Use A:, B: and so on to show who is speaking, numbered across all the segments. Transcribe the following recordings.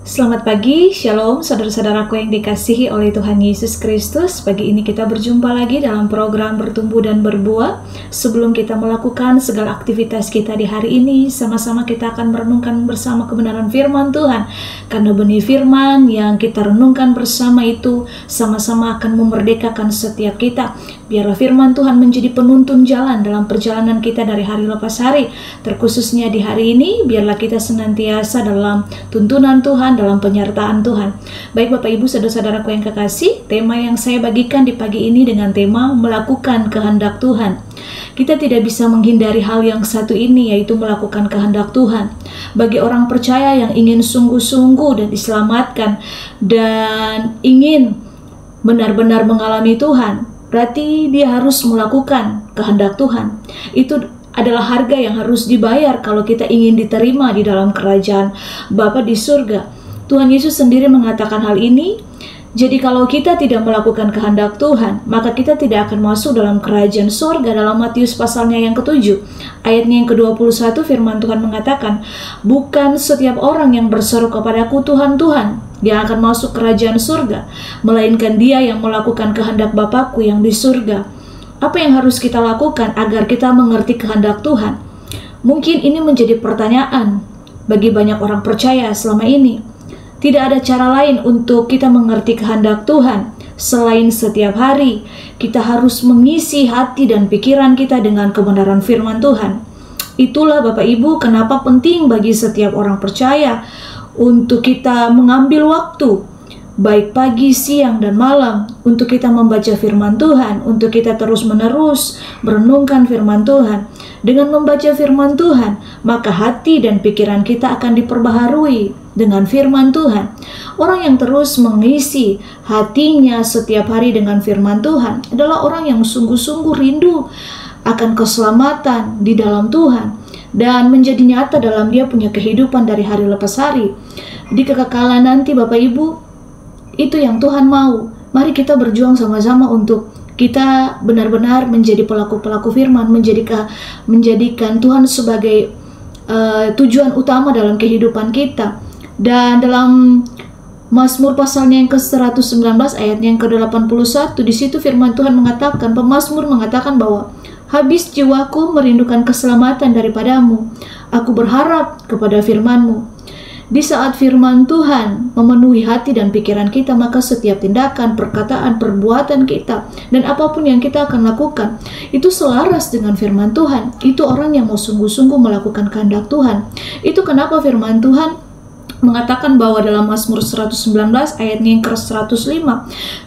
A: Selamat pagi, Shalom saudara-saudaraku yang dikasihi oleh Tuhan Yesus Kristus. Pagi ini kita berjumpa lagi dalam program Bertumbuh dan Berbuah. Sebelum kita melakukan segala aktivitas kita di hari ini, sama-sama kita akan merenungkan bersama kebenaran firman Tuhan. Karena benih firman yang kita renungkan bersama itu sama-sama akan memerdekakan setiap kita. Biarlah firman Tuhan menjadi penuntun jalan dalam perjalanan kita dari hari lepas hari. Terkhususnya di hari ini, biarlah kita senantiasa dalam tuntunan Tuhan, dalam penyertaan Tuhan. Baik Bapak Ibu saudara-saudaraku yang kekasih, tema yang saya bagikan di pagi ini dengan tema melakukan kehendak Tuhan. Kita tidak bisa menghindari hal yang satu ini, yaitu melakukan kehendak Tuhan. Bagi orang percaya yang ingin sungguh-sungguh dan diselamatkan dan ingin benar-benar mengalami Tuhan, berarti dia harus melakukan kehendak Tuhan. Itu adalah harga yang harus dibayar kalau kita ingin diterima di dalam kerajaan Bapa di surga. Tuhan Yesus sendiri mengatakan hal ini. Jadi kalau kita tidak melakukan kehendak Tuhan, maka kita tidak akan masuk dalam kerajaan surga. Dalam Matius pasalnya yang ke-7, ayatnya yang ke-21, firman Tuhan mengatakan, bukan setiap orang yang berseru kepadaku Tuhan, Tuhan, yang akan masuk kerajaan surga, melainkan dia yang melakukan kehendak Bapakku yang di surga. Apa yang harus kita lakukan agar kita mengerti kehendak Tuhan? Mungkin ini menjadi pertanyaan bagi banyak orang percaya selama ini. Tidak ada cara lain untuk kita mengerti kehendak Tuhan selain setiap hari kita harus mengisi hati dan pikiran kita dengan kebenaran firman Tuhan. Itulah Bapak Ibu kenapa penting bagi setiap orang percaya untuk kita mengambil waktu baik pagi, siang, dan malam untuk kita membaca firman Tuhan, untuk kita terus-menerus merenungkan firman Tuhan. Dengan membaca firman Tuhan, maka hati dan pikiran kita akan diperbaharui dengan firman Tuhan. Orang yang terus mengisi hatinya setiap hari dengan firman Tuhan adalah orang yang sungguh-sungguh rindu akan keselamatan di dalam Tuhan dan menjadi nyata dalam dia punya kehidupan dari hari lepas hari. Di kekekalan nanti Bapak Ibu, itu yang Tuhan mau. Mari kita berjuang sama-sama untuk kita benar-benar menjadi pelaku-pelaku firman, menjadikan Tuhan sebagai tujuan utama dalam kehidupan kita. Dan dalam Mazmur pasalnya yang ke-119 ayatnya yang ke-81, di situ firman Tuhan mengatakan, pemazmur mengatakan bahwa habis jiwaku merindukan keselamatan daripadamu, aku berharap kepada firman-Mu. Di saat firman Tuhan memenuhi hati dan pikiran kita, maka setiap tindakan, perkataan, perbuatan kita, dan apapun yang kita akan lakukan, itu selaras dengan firman Tuhan. Itu orang yang mau sungguh-sungguh melakukan kehendak Tuhan. Itu kenapa firman Tuhan mengatakan bahwa dalam Mazmur 119 ayatnya yang ke-105,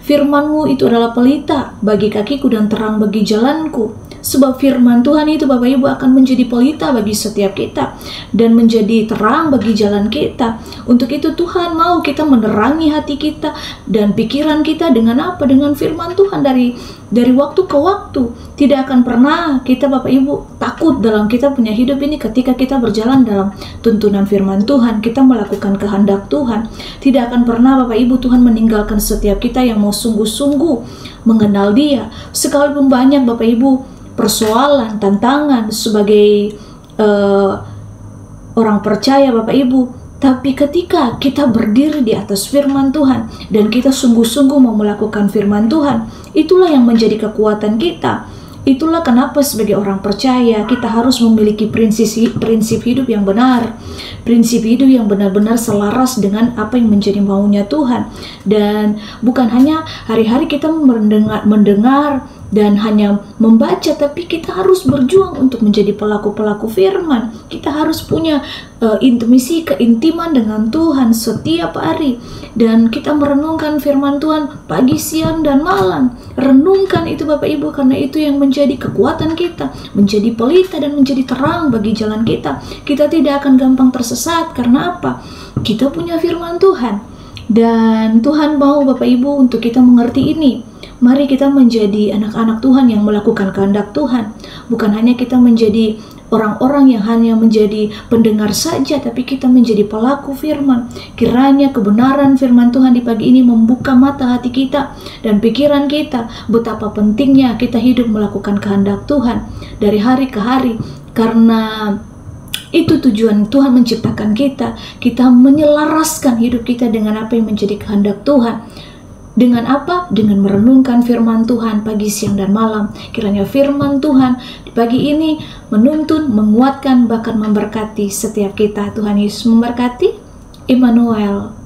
A: firman-Mu itu adalah pelita bagi kakiku dan terang bagi jalanku. Sebab firman Tuhan itu Bapak Ibu akan menjadi pelita bagi setiap kita dan menjadi terang bagi jalan kita. Untuk itu Tuhan mau kita menerangi hati kita dan pikiran kita dengan apa? Dengan firman Tuhan dari waktu ke waktu. Tidak akan pernah kita Bapak Ibu takut dalam kita punya hidup ini ketika kita berjalan dalam tuntunan firman Tuhan, kita melakukan kehendak Tuhan. Tidak akan pernah Bapak Ibu Tuhan meninggalkan setiap kita yang mau sungguh-sungguh mengenal Dia. Sekalipun banyak Bapak Ibu persoalan, tantangan sebagai orang percaya Bapak Ibu, tapi ketika kita berdiri di atas firman Tuhan dan kita sungguh-sungguh mau melakukan firman Tuhan, itulah yang menjadi kekuatan kita. Itulah kenapa sebagai orang percaya kita harus memiliki prinsip hidup yang benar, prinsip hidup yang benar-benar selaras dengan apa yang menjadi maunya Tuhan. Dan bukan hanya hari-hari kita mendengar dan hanya membaca, tapi kita harus berjuang untuk menjadi pelaku-pelaku firman. Kita harus punya intimasi, keintiman dengan Tuhan setiap hari, dan kita merenungkan firman Tuhan pagi, siang, dan malam. Renungkan itu Bapak Ibu, karena itu yang menjadi kekuatan kita, menjadi pelita dan menjadi terang bagi jalan kita. Kita tidak akan gampang tersesat. Karena apa? Kita punya firman Tuhan, dan Tuhan mau Bapak Ibu untuk kita mengerti ini. Mari kita menjadi anak-anak Tuhan yang melakukan kehendak Tuhan. Bukan hanya kita menjadi orang-orang yang hanya menjadi pendengar saja, tapi kita menjadi pelaku firman. Kiranya kebenaran firman Tuhan di pagi ini membuka mata hati kita dan pikiran kita, betapa pentingnya kita hidup melakukan kehendak Tuhan dari hari ke hari. Karena Itu tujuan Tuhan menciptakan kita. Kita menyelaraskan hidup kita dengan apa yang menjadi kehendak Tuhan. Dengan apa? Dengan merenungkan firman Tuhan pagi, siang, dan malam. Kiranya firman Tuhan di pagi ini menuntun, menguatkan, bahkan memberkati setiap kita. Tuhan Yesus memberkati. Immanuel.